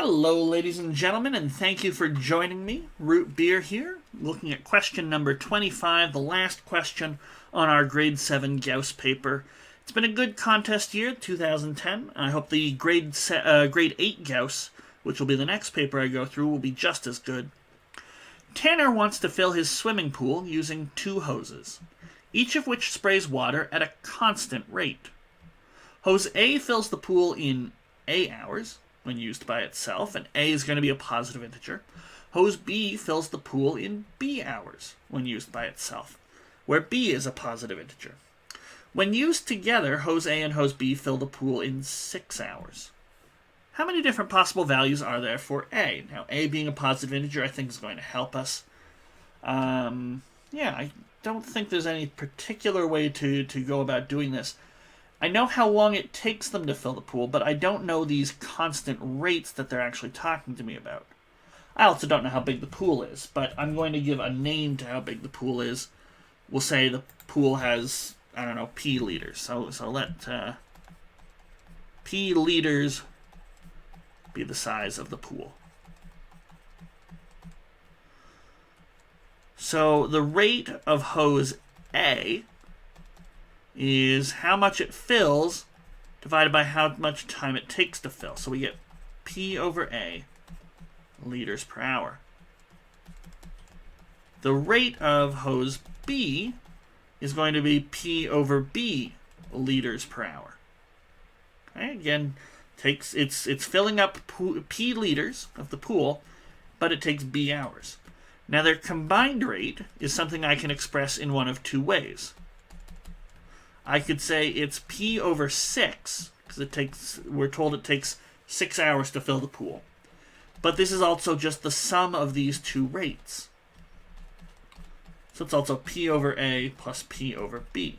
Hello, ladies and gentlemen, and thank you for joining me. Root Beer here, looking at question number 25, the last question on our grade 7 Gauss paper. It's been a good contest year, 2010. I hope the grade 8 Gauss, which will be the next paper I go through, will be just as good. Tanner wants to fill his swimming pool using 2 hoses, each of which sprays water at a constant rate. Hose A fills the pool in A hours, when used by itself, and A is going to be a positive integer. Hose B fills the pool in B hours when used by itself, where B is a positive integer. When used together, hose A and hose B fill the pool in 6 hours. How many different possible values are there for A? Now, A being a positive integer, I think is going to help us. I don't think there's any particular way to go about doing this. I know how long it takes them to fill the pool, but I don't know these constant rates that they're actually talking to me about. I also don't know how big the pool is, but I'm going to give a name to how big the pool is. We'll say the pool has, I don't know, P liters. So let P liters be the size of the pool. So the rate of hose A is how much it fills divided by how much time it takes to fill. So we get P over A liters per hour. The rate of hose B is going to be P over B liters per hour. Okay, again, it's filling up P liters of the pool, but it takes B hours. Now their combined rate is something I can express in one of 2 ways. I could say it's P over 6, because we're told it takes 6 hours to fill the pool. But this is also just the sum of these 2 rates. So it's also P over A plus P over B.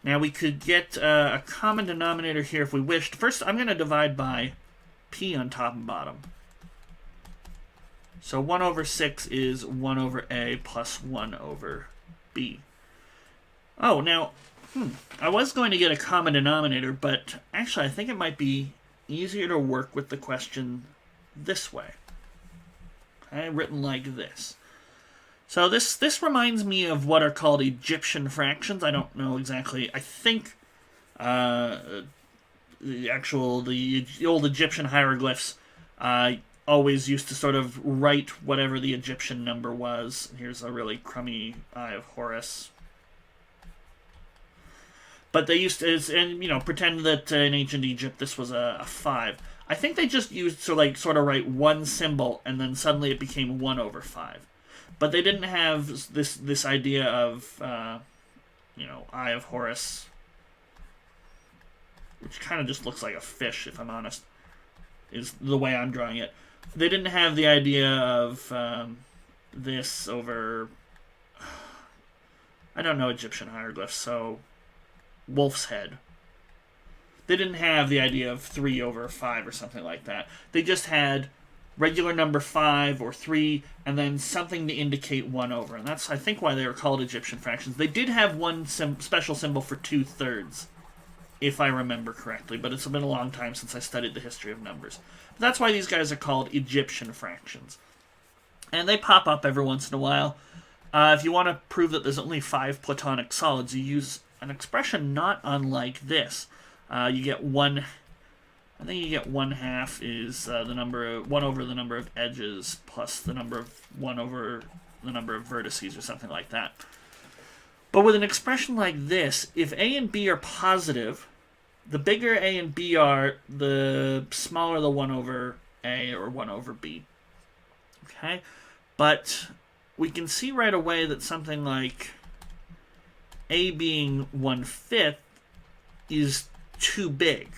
Now we could get a common denominator here if we wished. First, I'm going to divide by P on top and bottom. So 1 over 6 is 1 over A plus 1 over B. Oh, now, I was going to get a common denominator, but actually I think it might be easier to work with the question this way. Okay, written like this. So this reminds me of what are called Egyptian fractions. I don't know exactly. I think the old Egyptian hieroglyphs always used to sort of write whatever the Egyptian number was. Here's a really crummy Eye of Horus. But they used to, pretend that in ancient Egypt this was a 5. I think they just used to sort of write one symbol, and then suddenly it became 1 over 5. But they didn't have this idea of, Eye of Horus, which kind of just looks like a fish, if I'm honest, is the way I'm drawing it. They didn't have the idea of this over, I don't know Egyptian hieroglyphs, so wolf's head. They didn't have the idea of 3 over 5 or something like that. They just had regular number 5 or 3 and then something to indicate 1 over. And that's, I think, why they were called Egyptian fractions. They did have one special symbol for 2/3, if I remember correctly, but it's been a long time since I studied the history of numbers. But that's why these guys are called Egyptian fractions. And they pop up every once in a while. If you want to prove that there's only 5 Platonic solids, you use an expression not unlike this. You get 1 half is the number of 1 over the number of edges plus the number of 1 over the number of vertices or something like that. But with an expression like this, if A and B are positive, the bigger A and B are, the smaller the 1 over A or 1 over B. Okay? But we can see right away that something like A being 1/5 is too big.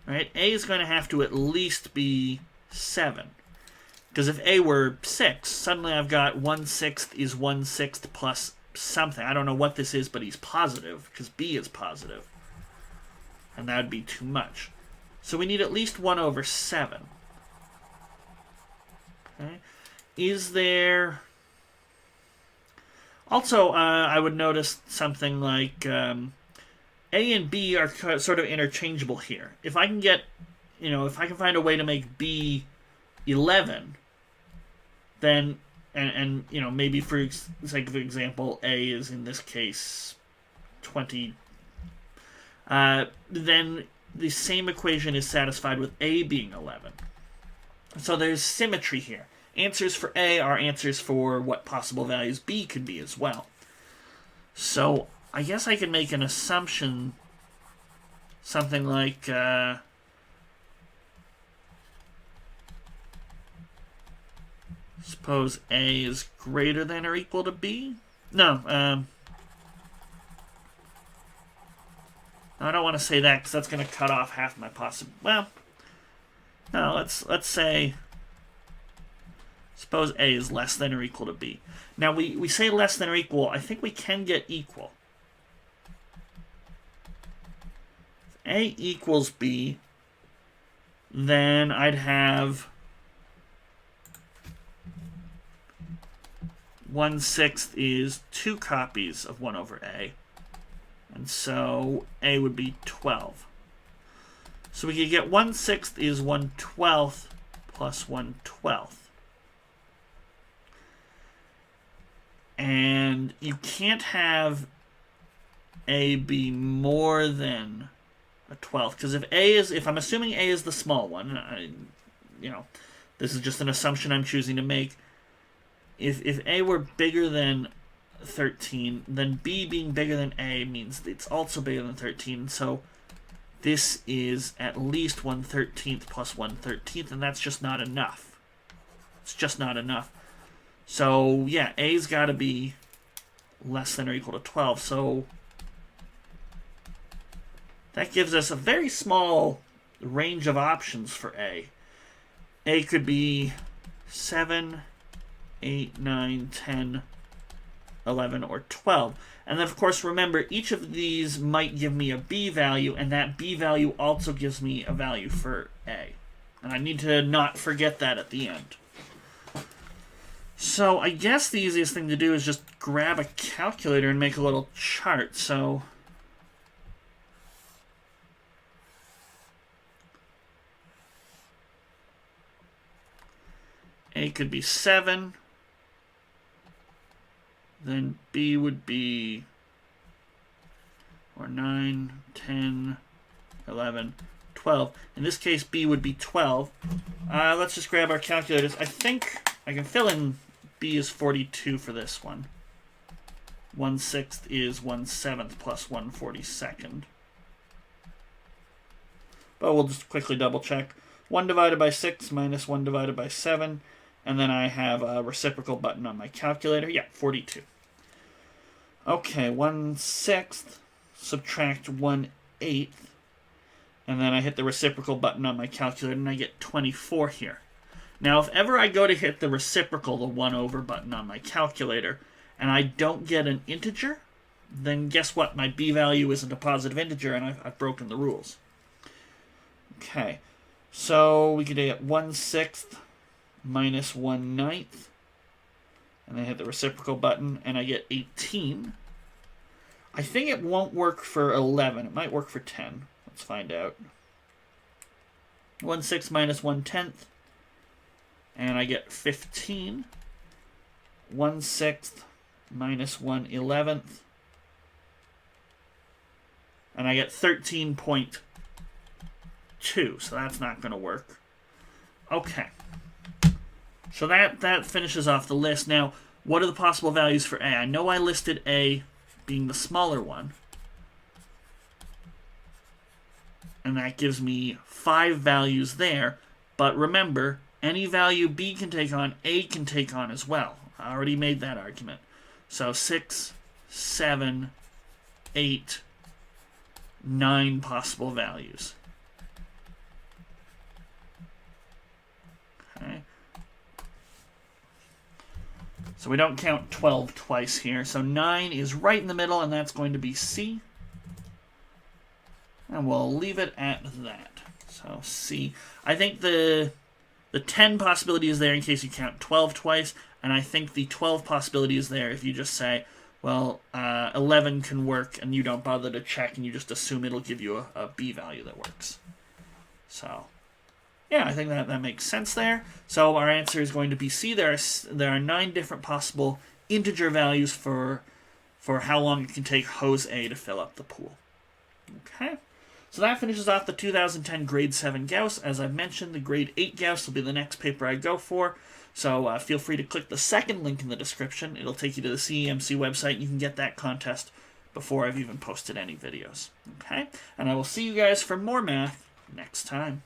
Right? A is going to have to at least be 7. Because if A were 6, suddenly I've got 1/6 is 1/6 plus something. I don't know what this is, but he's positive, because B is positive. And that would be too much. So we need at least 1 over 7. Okay? Is there... Also, I would notice something like A and B are sort of interchangeable here. If I can get if I can find a way to make B 11, then, and maybe for sake of example, A is in this case 20, then the same equation is satisfied with A being 11. So there's symmetry here. Answers for A are answers for what possible values B could be as well. So I guess I could make an assumption, something like suppose A is greater than or equal to B? No, I don't want to say that because that's going to cut off half my possible. Well, no, let's say suppose A is less than or equal to B. Now we say less than or equal. I think we can get equal. If A equals B, then I'd have 1/6 is 2 copies of 1 over A. And so A would be 12. So we could get 1/6 is 1/12 plus 1/12. And you can't have A be more than a 12th, because if I'm assuming A is the small one, this is just an assumption I'm choosing to make. If A were bigger than 13, then B being bigger than A means it's also bigger than 13. So this is at least 1/13 plus 1/13, and that's just not enough. It's just not enough. So yeah, A's got to be less than or equal to 12. So that gives us a very small range of options for A. A could be 7, 8, 9, 10, 11, or 12. And then, of course, remember, each of these might give me a B value, and that B value also gives me a value for A. And I need to not forget that at the end. So I guess the easiest thing to do is just grab a calculator and make a little chart. So A could be 7. Then B would be, or 9, 10, 11, 12. In this case, B would be 12. Let's just grab our calculators. I think I can fill in B is 42 for this one. 1/6 is 1/7 plus 1/42. But we'll just quickly double check. 1 divided by 6 minus 1 divided by 7. And then I have a reciprocal button on my calculator. Yeah, 42. Okay, 1/6 subtract 1/8. And then I hit the reciprocal button on my calculator and I get 24 here. Now, if ever I go to hit the reciprocal, the 1 over button on my calculator, and I don't get an integer, then guess what? My B value isn't a positive integer, and I've broken the rules. Okay, so we could get 1/6 minus 1/9, and then hit the reciprocal button, and I get 18. I think it won't work for 11. It might work for 10. Let's find out. 1/6 minus 1/10, and I get 15. 1/6 minus 1/11, and I get 13.2. So that's not going to work. Okay. So that finishes off the list. Now, what are the possible values for A? I know I listed A being the smaller one. And that gives me 5 values there. But remember, any value B can take on, A can take on as well. I already made that argument. So 6, 7, 8, 9 possible values. Okay. So we don't count 12 twice here. So 9 is right in the middle, and that's going to be C. And we'll leave it at that. So C. I think the 10 possibility is there in case you count 12 twice, and I think the 12 possibility is there if you just say, well, 11 can work, and you don't bother to check, and you just assume it'll give you a B value that works. So Yeah, I think that makes sense there. So our answer is going to be C. There are 9 different possible integer values for how long it can take hose A to fill up the pool. Okay. So that finishes off the 2010 Grade 7 Gauss. As I've mentioned, the Grade 8 Gauss will be the next paper I go for. So feel free to click the second link in the description. It'll take you to the CEMC website. You can get that contest before I've even posted any videos. Okay? And I will see you guys for more math next time.